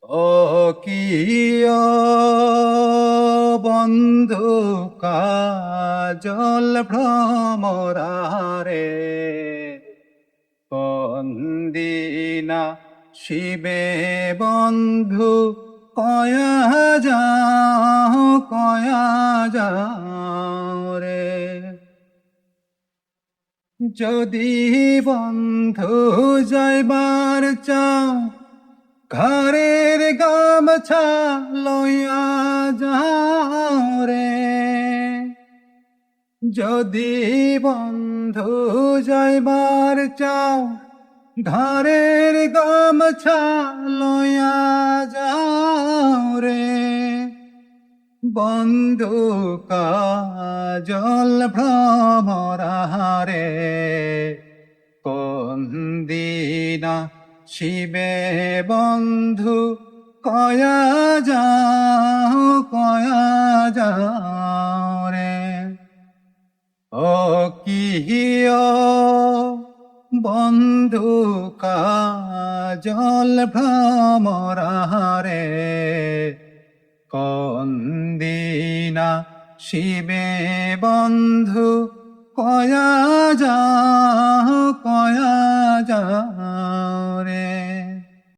ও কিয় বন্ধু কাজল ভ্রমরারে বন্দিনা শিবে বন্ধু কয়া যাও রে। যদি বন্ধু যাইবার চাও ঘরের গামছা লইয়া যাও রে। যদি বন্ধু যাইবার চাও ঘরের গামছা লইয়া যাও রে। বন্ধু কাজল ভ্রমরারে কোন দিনা শিবে বন্ধু কয়া যাও রে। ও কিয় বন্ধু কাজল ভ্রমরারে কোন দিনা শিবে বন্ধু কয়া যাও রে।